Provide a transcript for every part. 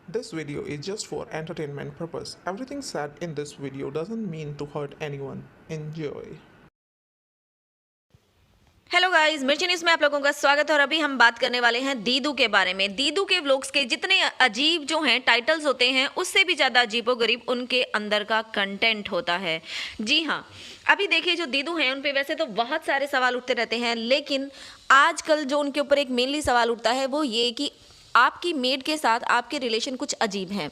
This video is just for entertainment purpose. Everything said in this video doesn't mean to hurt anyone. Enjoy. Hello guys, मिर्ची news में आप लोगों का स्वागत है। और अभी हम बात करने वाले हैं दीदू के बारे में। दीदू के व्लॉग्स के जितने अजीब जो हैं टाइटल्स होते हैं, उससे भी ज़्यादा अजीबोगरीब उनके अंदर का कंटेंट होता है। जी हाँ, अभी देखिए जो दीदू हैं उन पे वैसे तो बहुत सारे सवाल उठते रहते हैं, लेकिन आजकल जो उनके ऊपर एक मेनली सवाल उठता है वो ये कि आपकी मेड के साथ आपके रिलेशन कुछ अजीब हैं।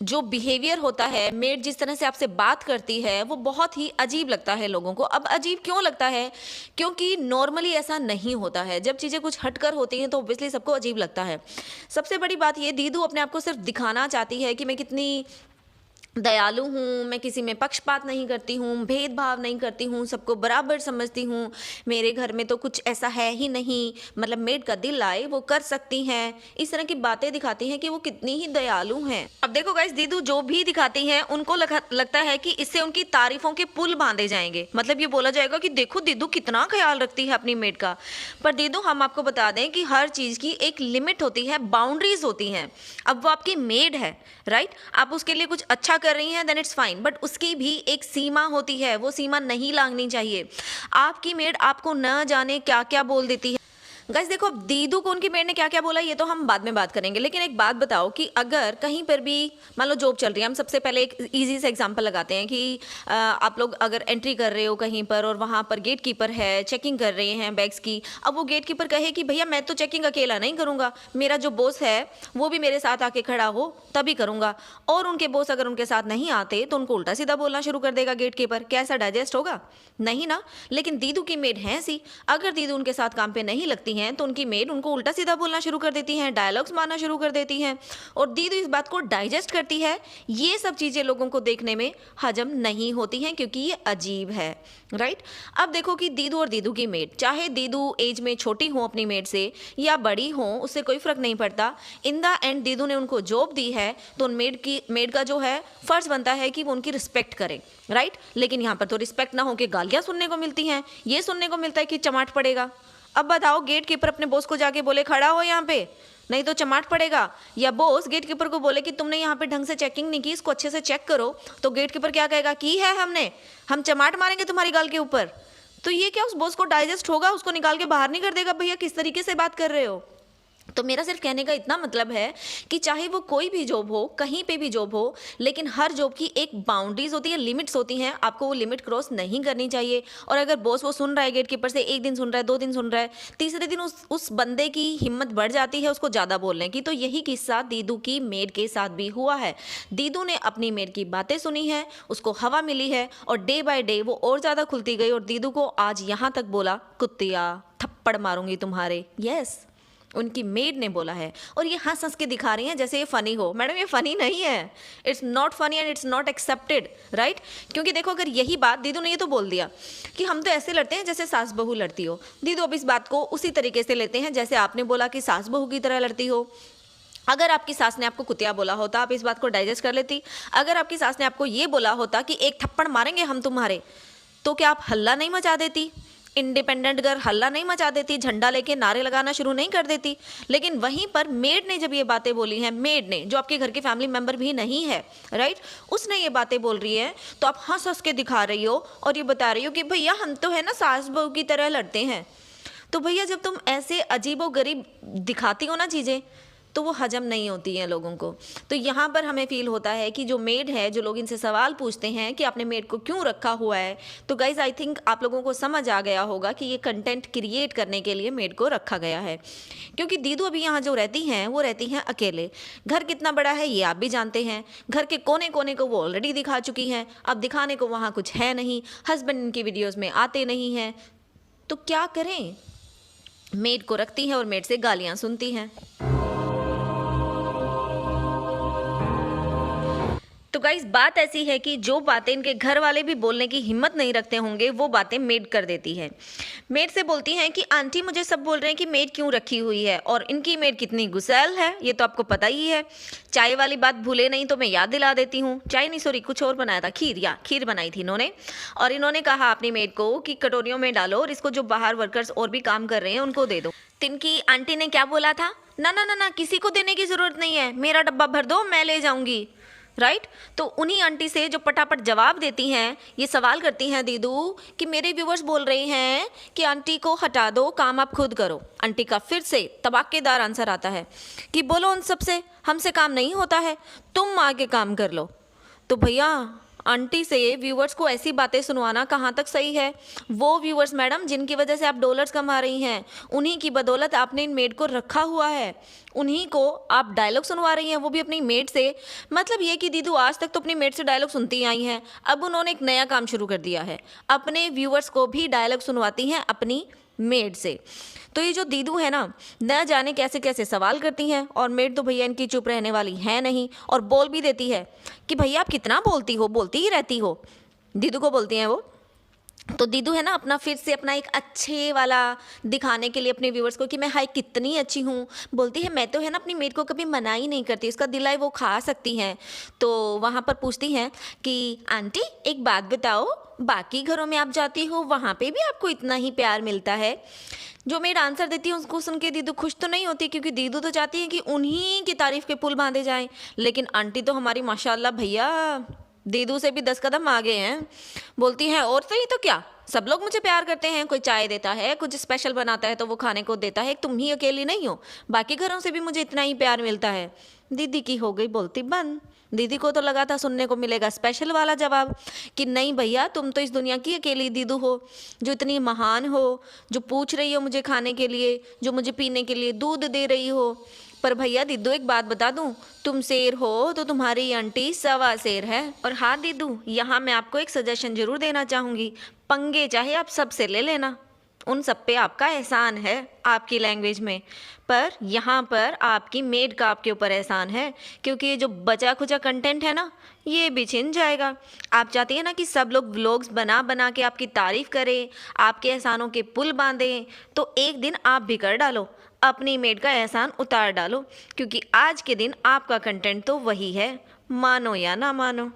जो बिहेवियर होता है, मेड जिस तरह से आपसे बात करती है, वो बहुत ही अजीब लगता है लोगों को। अब अजीब क्यों लगता है? क्योंकि नॉर्मली ऐसा नहीं होता है। जब चीज़ें कुछ हटकर होती हैं तो ऑब्वियसली सबको अजीब लगता है। सबसे बड़ी बात ये, दीदू अपने आप को सिर्फ दिखाना चाहती है कि मैं कितनी दयालु हूँ, मैं किसी में पक्षपात नहीं करती हूँ, भेदभाव नहीं करती हूँ, सबको बराबर समझती हूँ, मेरे घर में तो कुछ ऐसा है ही नहीं, मतलब मेड का दिल आए वो कर सकती हैं। इस तरह की बातें दिखाती हैं कि वो कितनी ही दयालु हैं। अब देखो गाइस, दीदू जो भी दिखाती हैं उनको लगता है कि इससे उनकी तारीफों के पुल बांधे जाएंगे। मतलब ये बोला जाएगा कि देखो दीदू कितना ख्याल रखती है अपनी मेड का। पर दीदू, हम आपको बता दें कि हर चीज़ की एक लिमिट होती है, बाउंड्रीज होती हैं। अब वो आपकी मेड है, राइट? आप उसके लिए कुछ अच्छा कर रही हैं देन इट्स फाइन, बट उसकी भी एक सीमा होती है, वो सीमा नहीं लांघनी चाहिए। आपकी मेड आपको न जाने क्या क्या बोल देती है। गाइस देखो, अब दीदू को उनकी मेड ने क्या क्या बोला ये तो हम बाद में बात करेंगे, लेकिन एक बात बताओ कि अगर कहीं पर भी मान लो जॉब चल रही है, हम सबसे पहले एक इजी सा एग्जांपल लगाते हैं कि आप लोग अगर एंट्री कर रहे हो कहीं पर और वहाँ पर गेट कीपर है, चेकिंग कर रहे हैं बैग्स की। अब वो गेट कीपर कहे कि भैया मैं तो चेकिंग अकेला नहीं करूँगा, मेरा जो बॉस है वो भी मेरे साथ आके खड़ा हो तभी करूँगा। और उनके बॉस अगर उनके साथ नहीं आते तो उनको उल्टा सीधा बोलना शुरू कर देगा गेट कीपर। क्या ऐसा डाइजेस्ट होगा? नहीं ना। लेकिन दीदू की मेड है ऐसी, अगर दीदू उनके साथ काम पे नहीं लगती हैं तो उनकी मेड उनको उल्टा सीधा बोलना शुरू कर देती हैं, डायलॉग्स मारना शुरू कर देती हैं, और दीदू इस बात को डाइजेस्ट करती है। ये सब चीज़ें लोगों को देखने में हजम नहीं होती हैं क्योंकि ये अजीब है, राइट? अब देखो कि दीदू और दीदू की मेड, चाहे दीदू एज में छोटी हो अपनी मेड से या बड़ी हो, उससे कोई फर्क नहीं पड़ता। इन द एंड दीदू ने उनको जॉब दी है तो उन मेड का जो है फर्ज बनता है कि वो उनकी रिस्पेक्ट करें, राइट? लेकिन यहाँ पर तो रिस्पेक्ट ना होकर गालियाँ सुनने को मिलती हैं, ये सुनने को मिलता है कि चमाट पड़ेगा। अब बताओ, गेट कीपर अपने बॉस को जाके बोले खड़ा हो यहाँ पे, नहीं तो चमाट पड़ेगा, या बॉस गेट कीपर को बोले कि तुमने यहाँ पे ढंग से चेकिंग नहीं की, इसको अच्छे से चेक करो, तो गेट कीपर क्या कहेगा? की है हमने, हम चमाट मारेंगे तुम्हारी गाल के ऊपर। तो ये क्या उस बॉस को डाइजेस्ट होगा? उसको निकाल के बाहर नहीं कर देगा? भैया किस तरीके से बात कर रहे हो? तो मेरा सिर्फ कहने का इतना मतलब है कि चाहे वो कोई भी जॉब हो, कहीं पे भी जॉब हो, लेकिन हर जॉब की एक बाउंड्रीज होती है, लिमिट्स होती हैं। आपको वो लिमिट क्रॉस नहीं करनी चाहिए। और अगर बॉस वो सुन रहा है गेट कीपर से, एक दिन सुन रहा है, 2 दिन सुन रहा है, तीसरे दिन उस बंदे की हिम्मत बढ़ जाती है उसको ज़्यादा बोलने की। तो यही किस्सा दीदू की मेड के साथ भी हुआ है। दीदू ने अपनी मेड की बातें सुनी है, उसको हवा मिली है, और डे बाय डे वो और ज़्यादा खुलती गई, और दीदू को आज यहाँ तक बोला, कुत्तिया थप्पड़ मारूंगी तुम्हारे। यस, उनकी मेड ने बोला है। और ये हंस हंस के दिखा रही हैं जैसे ये फनी हो। मैडम, ये फनी नहीं है। It's not funny and it's not accepted, right? क्योंकि देखो, अगर यही बात दीदू ने ये तो बोल दिया कि हम तो ऐसे लड़ते हैं जैसे सास बहू लड़ती हो। दीदू अब इस बात को उसी तरीके से लेते हैं जैसे आपने बोला कि सास बहू की तरह लड़ती हो। अगर आपकी सास ने आपको कुतिया बोला होता, आप इस बात को डाइजेस्ट कर लेती। अगर आपकी सास ने आपको ये बोला होता कि एक थप्पड़ मारेंगे हम तुम्हारे, तो क्या आप हल्ला नहीं मचा देती? इंडिपेंडेंट गर्ल हल्ला नहीं मचा देती? झंडा लेके नारे लगाना शुरू नहीं कर देती? लेकिन वहीं पर मेड ने जब ये बातें बोली हैं, मेड ने, जो आपके घर के फैमिली मेंबर भी नहीं है, राइट, उसने ये बातें बोल रही है, तो आप हंस हंस के दिखा रही हो और ये बता रही हो कि भैया हम तो है ना सास बहू की तरह लड़ते हैं। तो भैया जब तुम ऐसे अजीबो गरीब दिखाती हो ना चीज़ें, तो वो हजम नहीं होती हैं लोगों को। तो यहाँ पर हमें फील होता है कि जो मेड है, जो लोग इनसे सवाल पूछते हैं कि आपने मेड को क्यों रखा हुआ है, तो गाइज आई थिंक आप लोगों को समझ आ गया होगा कि ये कंटेंट क्रिएट करने के लिए मेड को रखा गया है। क्योंकि दीदू अभी यहाँ जो रहती हैं वो रहती हैं अकेले। घर कितना बड़ा है ये आप भी जानते हैं। घर के कोने कोने को वो ऑलरेडी दिखा चुकी हैं, अब दिखाने को वहाँ कुछ है नहीं। हस्बैंड इनकी वीडियोज़ में आते नहीं हैं, तो क्या करें? मेड को रखती हैं और मेड से गालियाँ सुनती हैं। तो गाइस बात ऐसी है कि जो बातें इनके घर वाले भी बोलने की हिम्मत नहीं रखते होंगे वो बातें मेड कर देती है। मेड से बोलती हैं कि आंटी मुझे सब बोल रहे हैं कि मेड क्यों रखी हुई है और इनकी मेड कितनी गुस्सैल है, ये तो आपको पता ही है। चाय वाली बात भूले नहीं तो मैं याद दिला देती हूँ। चाय नहीं सॉरी कुछ और बनाया था, खीर बनाई थी इन्होंने। और इन्होंने कहा अपनी मेड को कि कटोरियों में डालो और इसको जो बाहर वर्कर्स और भी काम कर रहे हैं उनको दे दो। तिनकी आंटी ने क्या बोला था, ना ना ना ना किसी को देने की जरूरत नहीं है, मेरा डब्बा भर दो मैं ले जाऊंगी। राइट तो उन्हीं आंटी से जो पटापट जवाब देती हैं, ये सवाल करती हैं दीदू कि मेरे व्यूवर्स बोल रहे हैं कि आंटी को हटा दो, काम आप खुद करो। आंटी का फिर से तबाकेदार आंसर आता है कि बोलो उन सबसे, हमसे काम नहीं होता है, तुम आगे काम कर लो। तो भैया आंटी से व्यूवर्स को ऐसी बातें सुनवाना कहाँ तक सही है। वो व्यूवर्स मैडम जिनकी वजह से आप डॉलर्स कमा रही हैं, उन्हीं की बदौलत आपने इन मेड को रखा हुआ है, उन्हीं को आप डायलॉग सुनवा रही हैं, वो भी अपनी मेड से। मतलब ये कि दीदू आज तक तो अपनी मेड से डायलॉग सुनती आई हैं, अब उन्होंने एक नया काम शुरू कर दिया है, अपने व्यूवर्स को भी डायलॉग सुनवाती हैं अपनी मेड से। तो ये जो दीदू है ना, न जाने कैसे कैसे सवाल करती हैं और मेड तो भैया इनकी चुप रहने वाली है नहीं और बोल भी देती है कि भैया आप कितना बोलती हो, बोलती ही रहती हो। दीदू को बोलती हैं वो। तो दीदू है ना अपना फिर से अपना एक अच्छे वाला दिखाने के लिए अपने व्यूवर्स को कि मैं हाय कितनी अच्छी हूँ, बोलती है मैं तो है ना अपनी मेड को कभी मना ही नहीं करती, उसका दिल है वो खा सकती हैं। तो वहाँ पर पूछती हैं कि आंटी एक बात बताओ, बाकी घरों में आप जाती हो वहाँ पे भी आपको इतना ही प्यार मिलता है। जो मेड आंसर देती है उसको सुन के दीदू खुश तो नहीं होती, क्योंकि दीदू तो चाहती है कि उन्हीं की तारीफ के पुल बांधे जाएं। लेकिन आंटी तो हमारी माशाल्लाह भैया दीदू से भी 10 कदम आगे हैं। बोलती हैं और सही तो क्या, सब लोग मुझे प्यार करते हैं, कोई चाय देता है, कुछ स्पेशल बनाता है तो वो खाने को देता है, तुम ही अकेली नहीं हो, बाकी घरों से भी मुझे इतना ही प्यार मिलता है। दीदी की हो गई बोलती बंद। दीदी को तो लगा था सुनने को मिलेगा स्पेशल वाला जवाब कि नहीं भैया तुम तो इस दुनिया की अकेली दीदू हो जो इतनी महान हो, जो पूछ रही हो मुझे खाने के लिए, जो मुझे पीने के लिए दूध दे रही हो। पर भैया दीदू एक बात बता दूं, तुम शेर हो तो तुम्हारी आंटी सवा शेर है। और हाँ दीदू यहाँ मैं आपको एक सजेशन जरूर देना चाहूँगी, पंगे चाहे आप सबसे ले लेना, उन सब पे आपका एहसान है आपकी लैंग्वेज में, पर यहाँ पर आपकी मेड का आपके ऊपर एहसान है, क्योंकि ये जो बचा खुचा कंटेंट है ना ये भी छिन जाएगा। आप चाहती हैं ना कि सब लोग व्लॉग्स बना बना के आपकी तारीफ करें, आपके एहसानों के पुल बांधें, तो एक दिन आप भी कर डालो, अपनी मेड का एहसान उतार डालो, क्योंकि आज के दिन आपका कंटेंट तो वही है, मानो या ना मानो।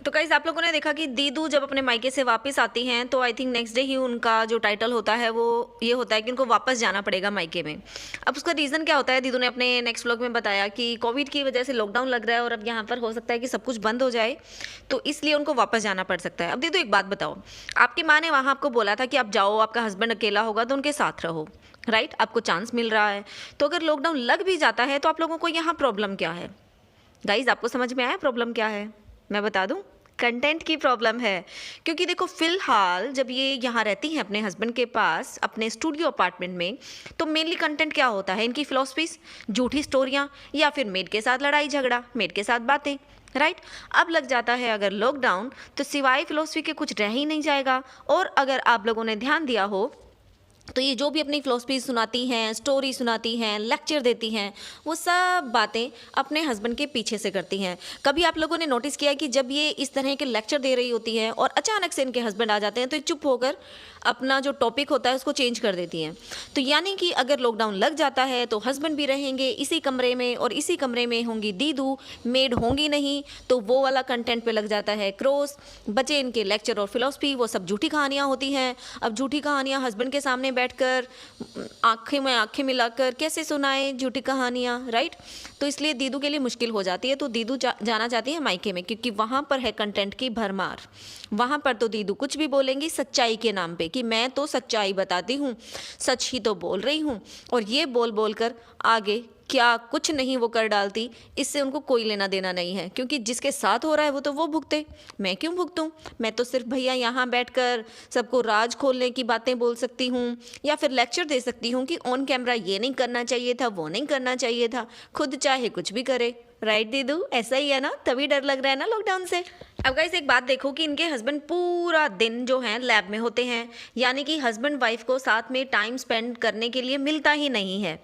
तो गाइस आप लोगों ने देखा कि दीदू जब अपने मायके से वापस आती हैं तो आई थिंक नेक्स्ट डे ही उनका जो टाइटल होता है वो ये होता है कि उनको वापस जाना पड़ेगा मायके में। अब उसका रीज़न क्या होता है, दीदू ने अपने नेक्स्ट व्लॉग में बताया कि कोविड की वजह से लॉकडाउन लग रहा है और अब यहाँ पर हो सकता है कि सब कुछ बंद हो जाए, तो इसलिए उनको वापस जाना पड़ सकता है। अब दीदू एक बात बताओ, आपकी माँ ने वहाँ आपको बोला था कि आप जाओ, आपका हस्बैंड अकेला होगा तो उनके साथ रहो, राइट, आपको चांस मिल रहा है, तो अगर लॉकडाउन लग भी जाता है तो आप लोगों को यहाँ प्रॉब्लम क्या है? गाइज आपको समझ में आया प्रॉब्लम क्या है? मैं बता दूं, कंटेंट की प्रॉब्लम है। क्योंकि देखो फिलहाल जब ये यहाँ रहती हैं अपने हस्बैंड के पास अपने स्टूडियो अपार्टमेंट में, तो मेनली कंटेंट क्या होता है इनकी फिलॉसफीज, झूठी स्टोरियाँ या फिर मेड के साथ लड़ाई झगड़ा, मेड के साथ बातें, राइट। अब लग जाता है अगर लॉकडाउन तो सिवाय फिलॉसफी के कुछ रह ही नहीं जाएगा। और अगर आप लोगों ने ध्यान दिया हो तो ये जो भी अपनी फिलॉसफी सुनाती हैं, स्टोरी सुनाती हैं, लेक्चर देती हैं, वो सब बातें अपने हस्बैंड के पीछे से करती हैं। कभी आप लोगों ने नोटिस किया कि जब ये इस तरह के लेक्चर दे रही होती हैं और अचानक से इनके हस्बैंड आ जाते हैं तो ये चुप होकर अपना जो टॉपिक होता है उसको चेंज कर देती हैं। तो यानी कि अगर लॉकडाउन लग जाता है तो हस्बैंड भी रहेंगे इसी कमरे में और इसी कमरे में होंगी दीदू, मेड होंगी नहीं, तो वो वाला कंटेंट पे लग जाता है क्रॉस। बचे इनके लेक्चर और फिलॉसफी, वो सब झूठी कहानियाँ होती हैं। अब झूठी कहानियाँ हस्बैंड के सामने बैठकर आंखें में आंखें मिलाकर कैसे सुनाए झूठी कहानियाँ, राइट। तो इसलिए दीदू के लिए मुश्किल हो जाती है। तो दीदू जाना चाहती है मायके में, क्योंकि वहाँ पर है कंटेंट की भरमार। वहाँ पर तो दीदू कुछ भी बोलेंगी सच्चाई के नाम पे कि मैं तो सच्चाई बताती हूँ, सच ही तो बोल रही हूँ, और ये बोल बोल कर आगे क्या कुछ नहीं वो कर डालती, इससे उनको कोई लेना देना नहीं है। क्योंकि जिसके साथ हो रहा है वो तो वो भुगते, मैं क्यों भुगतूं? मैं तो सिर्फ भैया यहाँ बैठकर सबको राज खोलने की बातें बोल सकती हूँ या फिर लेक्चर दे सकती हूँ कि ऑन कैमरा ये नहीं करना चाहिए था, वो नहीं करना चाहिए था, खुद चाहे कुछ भी करे, राइट दीदू? ऐसा ही है ना, तभी डर लग रहा है ना लॉकडाउन से। अब गाइस एक बात देखो कि इनके हस्बैंड पूरा दिन जो है लैब में होते हैं, यानी कि हस्बैंड वाइफ को साथ में टाइम स्पेंड करने के लिए मिलता ही नहीं है।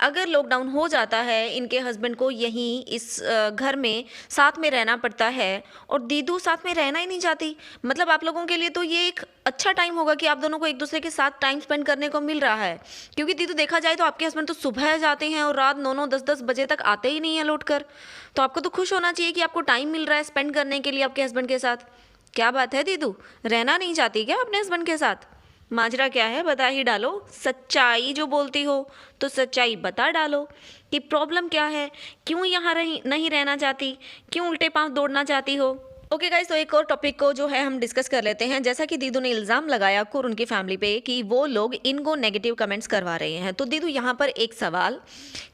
अगर लॉकडाउन हो जाता है, इनके हस्बैंड को यहीं इस घर में साथ में रहना पड़ता है और दीदू साथ में रहना ही नहीं चाहती। मतलब आप लोगों के लिए तो ये एक अच्छा टाइम होगा कि आप दोनों को एक दूसरे के साथ टाइम स्पेंड करने को मिल रहा है, क्योंकि दीदू देखा जाए तो आपके हस्बैंड तो सुबह जाते हैं और रात 9-9 10-10 बजे तक आते ही नहीं है लौट कर। तो आपको तो खुश होना चाहिए कि आपको टाइम मिल रहा है स्पेंड करने के लिए आपके हस्बैंड के साथ। क्या बात है दीदू, रहना नहीं चाहती क्या अपने हस्बैंड के साथ? माजरा क्या है बता ही डालो, सच्चाई जो बोलती हो तो सच्चाई बता डालो कि प्रॉब्लम क्या है, क्यों यहाँ नहीं रहना चाहती, क्यों उल्टे पांव दौड़ना चाहती हो। ओके गाइस, तो एक और टॉपिक को जो है हम डिस्कस कर लेते हैं। जैसा कि दीदू ने इल्ज़ाम लगाया अक्कू और उनकी फैमिली पे कि वो लोग इनको नेगेटिव कमेंट्स करवा रहे हैं। तो दीदू यहाँ पर एक सवाल,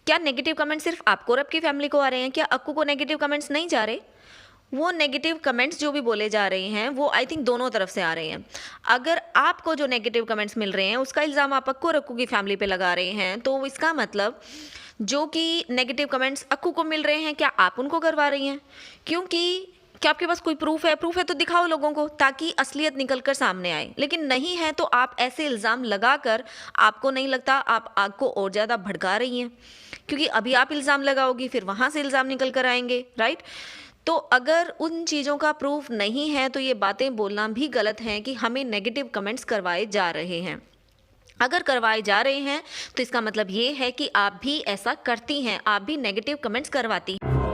क्या नेगेटिव कमेंट्स सिर्फ आपको और आपकी फैमिली को आ रहे हैं? क्या अक्कू को नेगेटिव कमेंट्स नहीं जा रहे? वो नेगेटिव कमेंट्स जो भी बोले जा रहे हैं वो आई थिंक दोनों तरफ से आ रहे हैं। अगर आपको जो नेगेटिव कमेंट्स मिल रहे हैं उसका इल्ज़ाम आप अक्कू और अक्कू की फैमिली पे लगा रहे हैं, तो इसका मतलब जो कि नेगेटिव कमेंट्स अक्कू को मिल रहे हैं क्या आप उनको करवा रही हैं? क्योंकि क्या आपके पास कोई प्रूफ है? प्रूफ है तो दिखाओ लोगों को, ताकि असलियत निकल कर सामने आए। लेकिन नहीं है तो आप ऐसे इल्ज़ाम लगाकर, आपको नहीं लगता आप आग को और ज़्यादा भड़का रही हैं? क्योंकि अभी आप इल्ज़ाम लगाओगी फिर वहाँ से इल्ज़ाम निकल कर आएंगे, राइट? तो अगर उन चीज़ों का प्रूफ नहीं है तो ये बातें बोलना भी गलत है कि हमें नेगेटिव कमेंट्स करवाए जा रहे हैं। अगर करवाए जा रहे हैं तो इसका मतलब ये है कि आप भी ऐसा करती हैं, आप भी नेगेटिव कमेंट्स करवाती हैं।